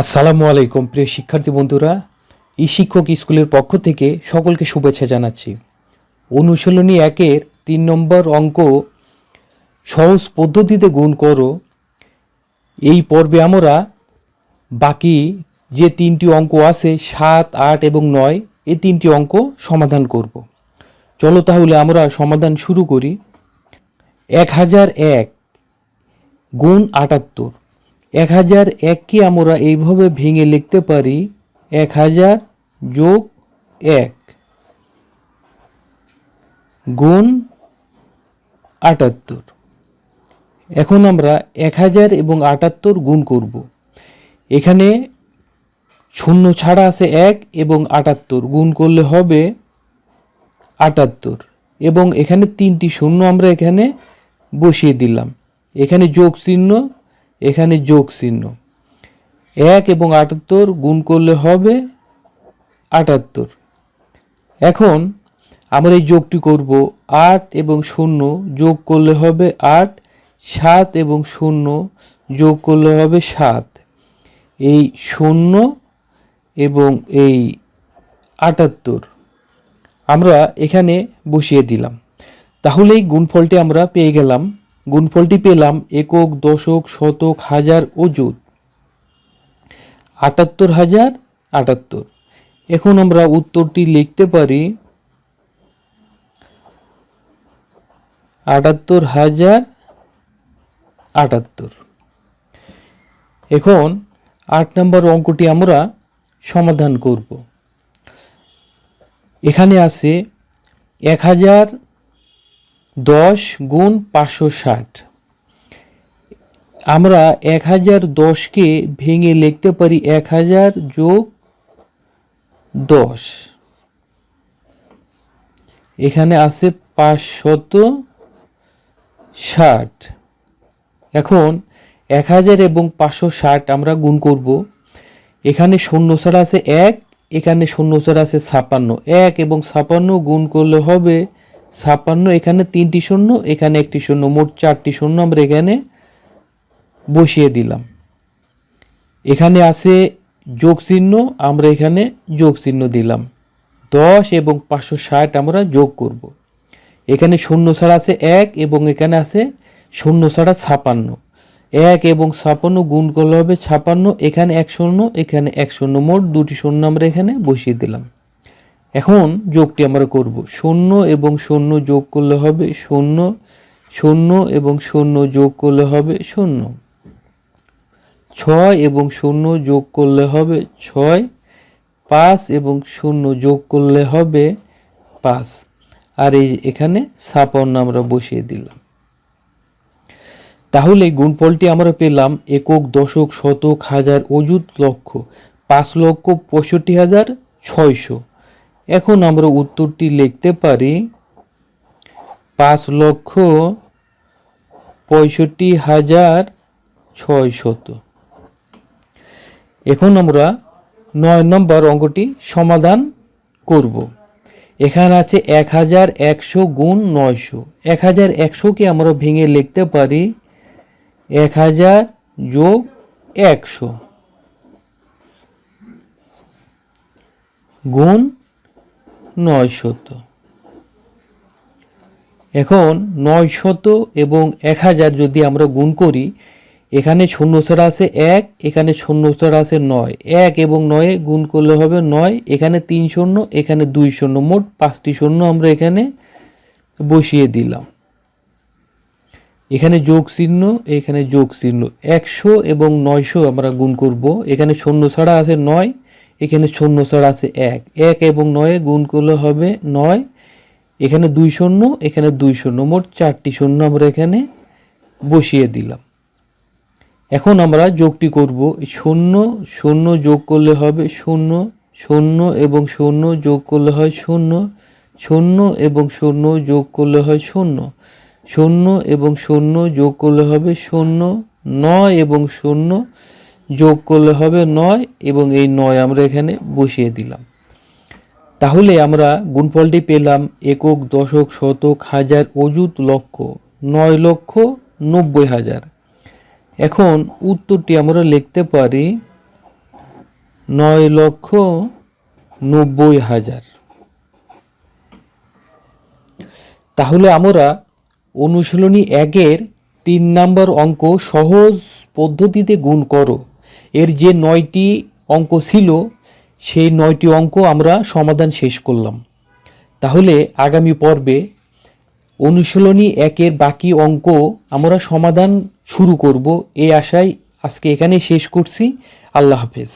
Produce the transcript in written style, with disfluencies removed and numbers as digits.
আসসালামু আলাইকুম প্রিয় শিক্ষার্থী বন্ধুরা, শিক্ষক স্কুলের পক্ষ থেকে সকলকে শুভেচ্ছা জানাচ্ছি। অনুশীলনী 1-এর 3 নম্বর অঙ্ক সহজ পদ্ধতিতে গুণ করো। এই পর্বে আমরা বাকি যে 3টি অঙ্ক আছে 7, 8 এবং 9 এই 3টি অঙ্ক সমাধান করব। চলো তাহলে আমরা সমাধান শুরু করি। 1001 গুণ 78। 1001কে আমরা এইভাবে ভেঙে লিখতে পারি 1000 যোগ 1 গুণ 78। এখন আমরা 1000 এবং 78 গুণ করব। এখানে শূন্য ছাড়া আছে 1 এবং 78 গুণ করলে হবে 78 এবং এখানে 3টি শূন্য আমরা এখানে বসিয়ে দিলাম। এখানে যোগ চিহ্ন, এখানে যোগ চিহ্ন। 1 এবং 78 গুণ করলে হবে 78। এখন আমরা এই যোগটি করব। 8 এবং 0 যোগ করলে হবে 8, 7 এবং 0 যোগ করলে হবে 7। এই 0 এবং এই 78 আমরা এখানে বসিয়ে দিলাম। তাহলে এই গুণফলটি আমরা পেয়ে গেলাম। গুণফলটি পেলাম একক, দশক, শতক, হাজার, অযুত 78,078। এখন আমরা উত্তরটি লিখতে পারি 78,078। এখন 8 নম্বর অঙ্কটি আমরা সমাধান করব। এখানে আছে 1010 গুণ 560। আমরা 1010কে ভেঙে লিখতে পারি 1000 যোগ 10। এখানে আছে 560। এখন 1000 এবং 560 আমরা গুণ করব। এখানে শূন্য ছাড়া আছে 1, এখানে শূন্য ছাড়া আছে 56। 1 এবং 56 গুণ করলে হবে 56। এখানে 3টি শূন্য, এখানে একটি শূন্য, মোট 4টি শূন্য আমরা এখানে বসিয়ে দিলাম। এখানে আছে যোগ চিহ্ন, আমরা এখানে যোগ চিহ্ন দিলাম। 10 এবং 560 আমরা যোগ করব। এখানে শূন্য ছাড়া আছে 1 এবং এখানে আছে শূন্য ছাড়া 56। 1 এবং 56 গুণ করলে হবে 56। এখানে 1 শূন্য, এখানে 1 শূন্য, মোট 2টি শূন্য আমরা এখানে বসিয়ে দিলাম। এখন যোগটি আমরা করব। 0 এবং 0 যোগ করলে হবে 0, 0 এবং 0 যোগ করলে হবে 0। 6 এবং 0 যোগ করলে হবে 6, 5 এবং 0 যোগ করলে হবে 5। আর এই এখানে 56 আমরা বসিয়ে দিলাম। তাহলে গুণফলটি আমরা পেলাম একক, দশক, শতক, হাজার, অযুত, লক্ষ 5,65,600। এখন আমরা উত্তরটি লিখতে পারি 5,65,600। এখন আমরা 9 নম্বর অঙ্কটি সমাধান করব। এখানে আছে 1100 গুণ 900। 1100কে আমরা ভেঙে লিখতে পারি 1000 যোগ 100 গুণ 900। এখন 900 এবং 1000 যদি আমরা গুণ করি, এখানে শূন্য ছাড়া আছে 1, এখানে শূন্য ছাড়া আছে 9। 1 এবং 9 গুণ করলে হবে 9। এখানে 3 শূন্য, এখানে 2 শূন্য, মোট 5টি শূন্য আমরা এখানে বসিয়ে দিলাম। এখানে যোগ চিহ্ন, এখানে যোগ চিহ্ন। 100 এবং 900 আমরা গুণ করব। এখানে শূন্য ছাড়া আছে 9, এখানে শূন্য ছাড়া আছে 1। 1 এবং 9 গুণ করলে হবে 9। এখানে 2 শূন্য, এখানে 2 শূন্য, মোট 4টি শূন্য আমরা এখানে বসিয়ে দিলাম। এখন আমরা যোগটি করব। 0 0 যোগ করলে হবে 0, 0 এবং 0 যোগ করলে হয় 0, 0 এবং 0 যোগ করলে হয় 0, 0 এবং 0 যোগ করলে হবে 0, 9 এবং 0 যোগ করলে হবে 9 এবং এই 9 আমরা এখানে বসিয়ে দিলাম। তাহলে আমরা গুণফলটি পেলাম একক, দশক, শতক, হাজার, অযুত, লক্ষ 9,90,000। এখন উত্তরটি আমরা লিখতে পারি 9,90,000। তাহলে আমরা অনুশীলনী 1-এর 3 নম্বর অঙ্ক সহজ পদ্ধতিতে গুণ করো এর যে 9টি অঙ্ক ছিল সেই 9টি অঙ্ক আমরা সমাধান শেষ করলাম। তাহলে আগামী পর্বে অনুশীলনী 1-এর বাকি অঙ্ক আমরা সমাধান শুরু করব এই আশায় আজকে এখানেই শেষ করছি। আল্লাহ হাফেজ।